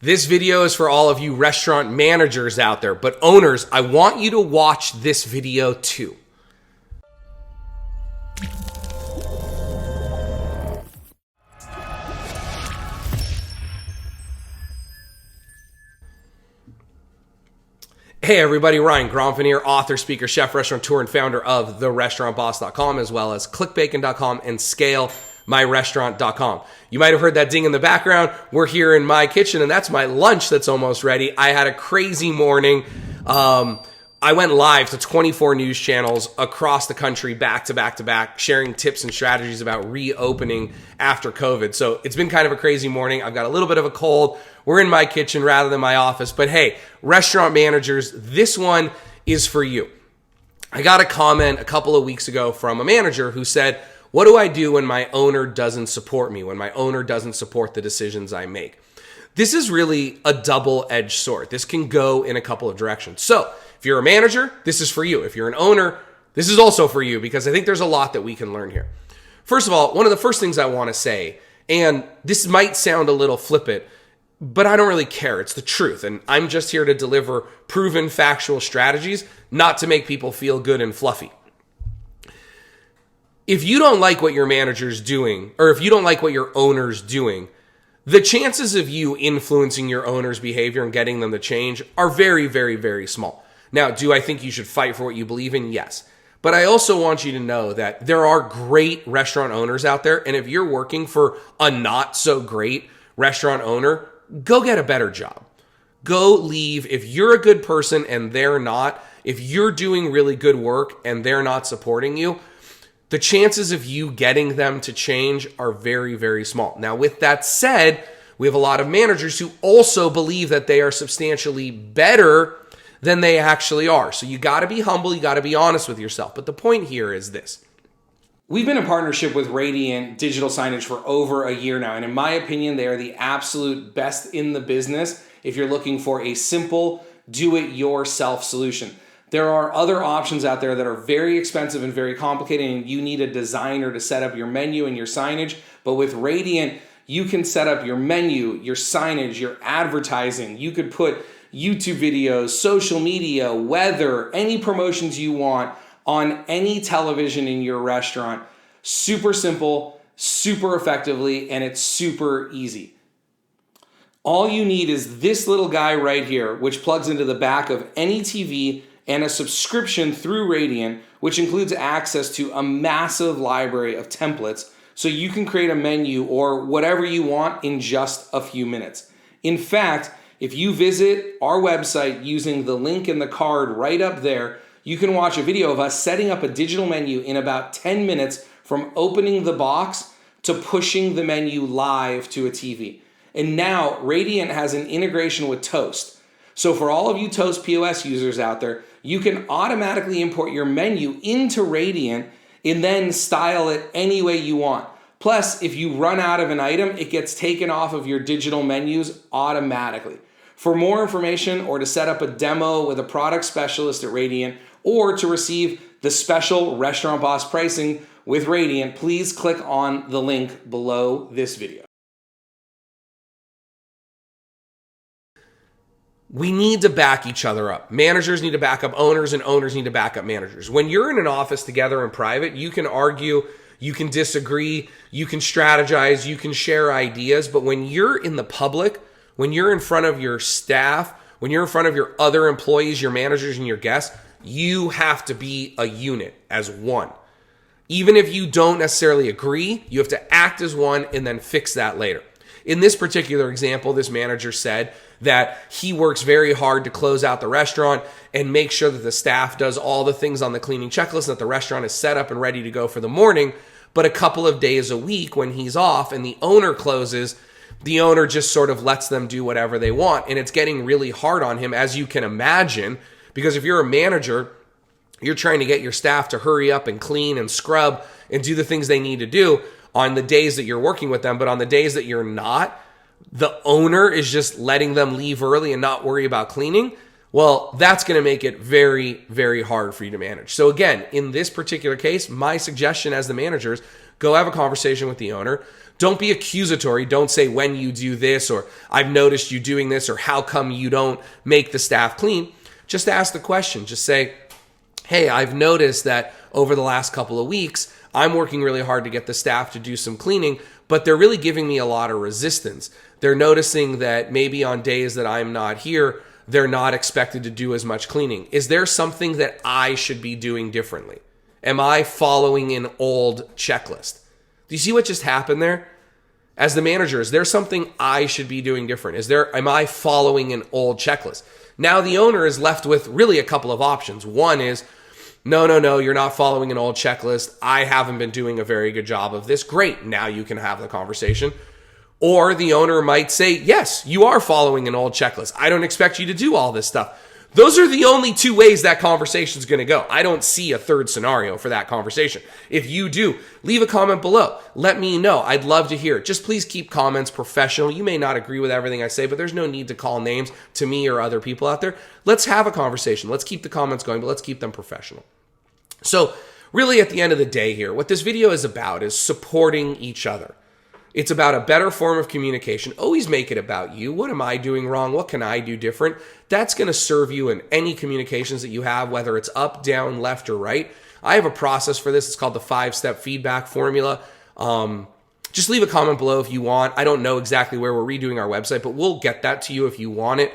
This video is for all of you restaurant managers out there, but owners, I want you to watch this video too. Hey everybody, Ryan Gromfin here, author, speaker, chef, restaurateur, and founder of therestaurantboss.com, as well as clickbacon.com and scalemyrestaurant.com. You might have heard that ding in the background. We're here in my kitchen, and that's my lunch that's almost ready. I had a crazy morning. I went live to 24 news channels across the country, back to back to back, sharing tips and strategies about reopening after COVID. So it's been kind of a crazy morning. I've got a little bit of a cold. We're in my kitchen rather than my office. But hey, restaurant managers, this one is for you. I got a comment a couple of weeks ago from a manager who said, what do I do when my owner doesn't support me, when my owner doesn't support the decisions I make? This is really a double-edged sword. This can go in a couple of directions. So if you're a manager, this is for you. If you're an owner, this is also for you, because I think there's a lot that we can learn here. First of all, one of the first things I want to say, and this might sound a little flippant, but I don't really care. It's the truth. And I'm just here to deliver proven factual strategies, not to make people feel good and fluffy. If you don't like what your manager's doing, or if you don't like what your owner's doing, the chances of you influencing your owner's behavior and getting them to change are very, very, very small. Now, do I think you should fight for what you believe in? Yes. But I also want you to know that there are great restaurant owners out there. And if you're working for a not so great restaurant owner, go get a better job. Go leave. If you're a good person and they're not, if you're doing really good work and they're not supporting you, the chances of you getting them to change are very, very small. Now, with that said, we have a lot of managers who also believe that they are substantially better than they actually are. So you got to be humble. You got to be honest with yourself. But the point here is this. We've been in partnership with Radiant Digital Signage for over a year now. And in my opinion, they are the absolute best in the business if you're looking for a simple, do-it-yourself solution. There are other options out there that are very expensive and very complicated, and you need a designer to set up your menu and your signage. But with Radiant, you can set up your menu, your signage, your advertising. You could put YouTube videos, social media, weather, any promotions you want on any television in your restaurant. Super simple, super effectively, and it's super easy. All you need is this little guy right here, which plugs into the back of any TV, and a subscription through Radiant, which includes access to a massive library of templates, so you can create a menu or whatever you want in just a few minutes. In fact, if you visit our website using the link in the card right up there, you can watch a video of us setting up a digital menu in about 10 minutes from opening the box to pushing the menu live to a TV. And now Radiant has an integration with Toast. So for all of you Toast POS users out there, you can automatically import your menu into Radiant and then style it any way you want. Plus, if you run out of an item, it gets taken off of your digital menus automatically. For more information or to set up a demo with a product specialist at Radiant or to receive the special Restaurant Boss pricing with Radiant, please click on the link below this video. We need to back each other up. Managers need to back up owners, and owners need to back up managers. When you're in an office together in private, you can argue, you can disagree, you can strategize, you can share ideas. But when you're in the public, when you're in front of your staff, when you're in front of your other employees, your managers, and your guests, you have to be a unit as one. Even if you don't necessarily agree, you have to act as one and then fix that later. In this particular example, this manager said that he works very hard to close out the restaurant and make sure that the staff does all the things on the cleaning checklist, that the restaurant is set up and ready to go for the morning. But a couple of days a week when he's off and the owner closes, the owner just sort of lets them do whatever they want. And it's getting really hard on him, as you can imagine, because if you're a manager, you're trying to get your staff to hurry up and clean and scrub and do the things they need to do on the days that you're working with them. But on the days that you're not, the owner is just letting them leave early and not worry about cleaning. Well, that's going to make it very, very hard for you to manage. So again, in this particular case, my suggestion as the manager is Go have a conversation with the owner. Don't be accusatory. Don't say when you do this, or I've noticed you doing this, or how come you don't make the staff clean. Just ask the question. Just say, hey, I've noticed that over the last couple of weeks, I'm working really hard to get the staff to do some cleaning, but they're really giving me a lot of resistance. They're noticing that maybe on days that I'm not here, they're not expected to do as much cleaning. Is there something that I should be doing differently? Am I following an old checklist? Do you see what just happened there? As the manager, is there something I should be doing different? Am I following an old checklist? Now the owner is left with really a couple of options. One is, no, you're not following an old checklist. I haven't been doing a very good job of this. Great, now you can have the conversation. Or the owner might say, yes, you are following an old checklist. I don't expect you to do all this stuff. Those are the only two ways that conversation is going to go. I don't see a third scenario for that conversation. If you do, leave a comment below. Let me know. I'd love to hear it. Just please keep comments professional. You may not agree with everything I say, but there's no need to call names to me or other people out there. Let's have a conversation. Let's keep the comments going, but let's keep them professional. So really at the end of the day here, what this video is about is supporting each other. It's about a better form of communication. Always make it about you. What am I doing wrong? What can I do different? That's going to serve you in any communications that you have, whether it's up, down, left, or right. I have a process for this. It's called the 5-step feedback formula. Just leave a comment below if you want. I don't know exactly where we're redoing our website, but we'll get that to you if you want it.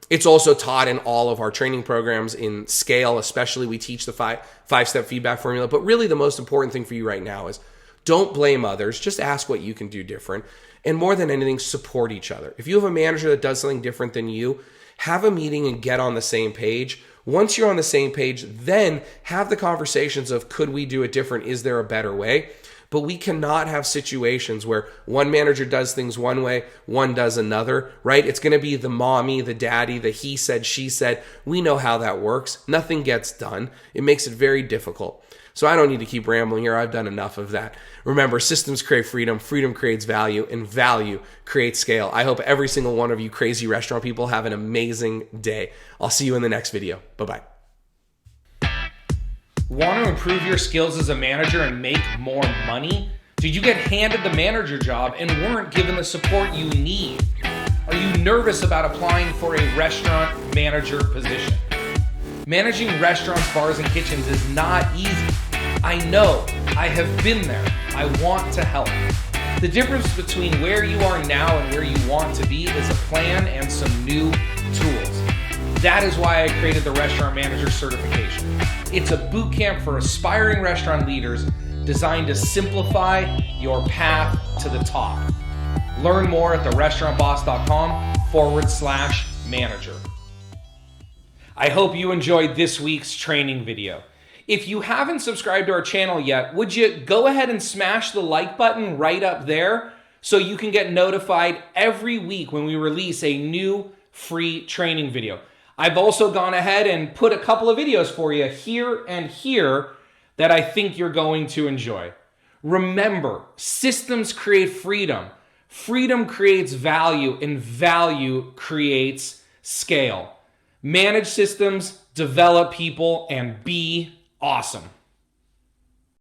It's also taught in all of our training programs in Scale, especially we teach the 5-step feedback formula. But really the most important thing for you right now is don't blame others. Just ask what you can do different. And more than anything, support each other. If you have a manager that does something different than you, have a meeting and get on the same page. Once you're on the same page, then have the conversations of, could we do it different? Is there a better way? But we cannot have situations where one manager does things one way, one does another, right? It's going to be the mommy, the daddy, the he said, she said. We know how that works. Nothing gets done. It makes it very difficult. So I don't need to keep rambling here. I've done enough of that. Remember, systems create freedom, freedom creates value, and value creates scale. I hope every single one of you crazy restaurant people have an amazing day. I'll see you in the next video. Bye-bye. Want to improve your skills as a manager and make more money? Did you get handed the manager job and weren't given the support you need? Are you nervous about applying for a restaurant manager position? Managing restaurants, bars, and kitchens is not easy. I know. I have been there. I want to help. The difference between where you are now and where you want to be is a plan and some new tools. That is why I created the Restaurant Manager Certification. It's a boot camp for aspiring restaurant leaders designed to simplify your path to the top. Learn more at therestaurantboss.com/manager. I hope you enjoyed this week's training video. If you haven't subscribed to our channel yet, would you go ahead and smash the like button right up there so you can get notified every week when we release a new free training video. I've also gone ahead and put a couple of videos for you here and here that I think you're going to enjoy. Remember, systems create freedom. Freedom creates value, and value creates scale. Manage systems, develop people, and be awesome.